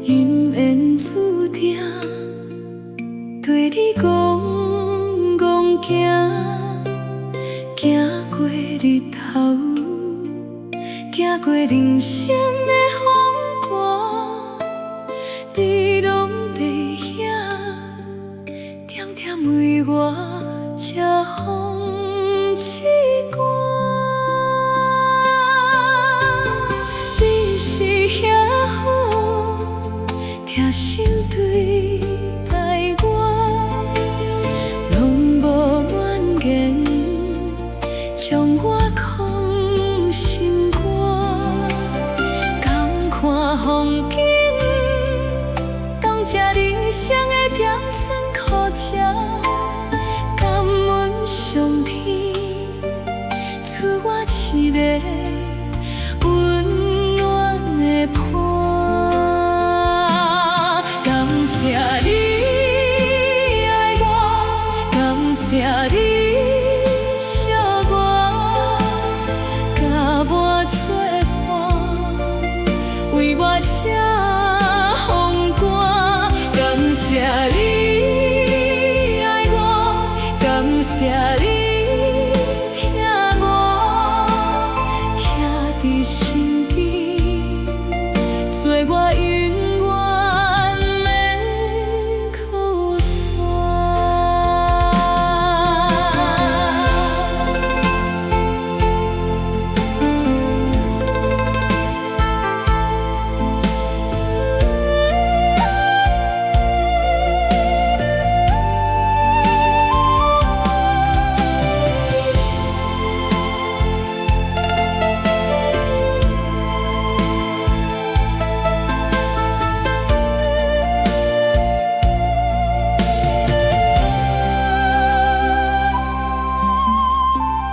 因缘注定，对你戆戆行，行过日头，行过人生的风寒，你拢在遐，点点为我遮风试寒。你是遐好，疼心对待我，拢无怨言，将我放心肝。敢看风景，敢食人生的冰酸苦涩，感恩上天赐我一个温暖的伴。感谢你爱我，感谢你惜我，甲我作伴，为我遮风寒。感谢你爱我，感谢你疼我，徛伫身边，做我永远的靠山。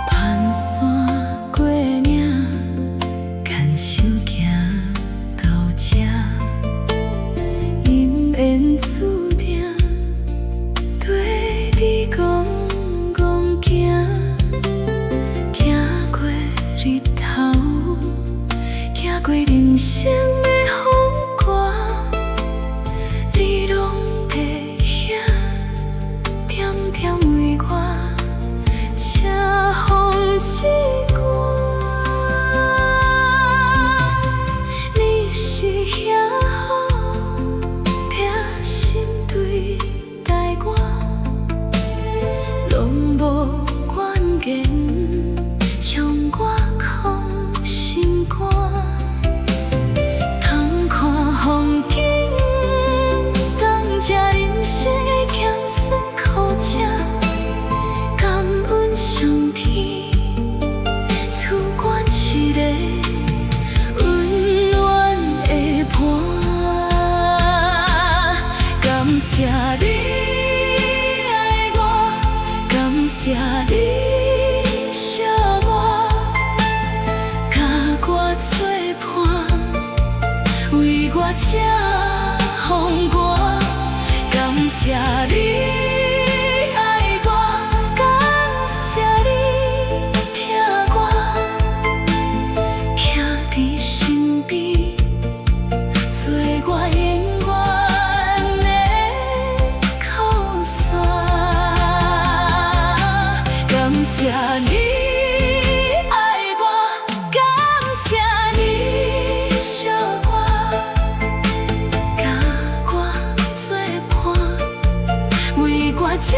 攀山过岭，牵手行到这，因缘注定，对你戆戆行，行过日头，行过人生的风寒，你拢在遐，点点为我遮风试寒。你是遐好，疼心对待我，拢无怨言，将我放心肝。通看风景，通食人生的咸酸苦涩，感恩上天赐我一个温暖的伴。感谢你爱我，感谢你惜我，甲我作伴，为我遮风寒。感谢你爱我，感谢你疼我，徛伫身边，做我永远的靠山。感谢你爱我，感谢你惜我，甲我作伴，为我遮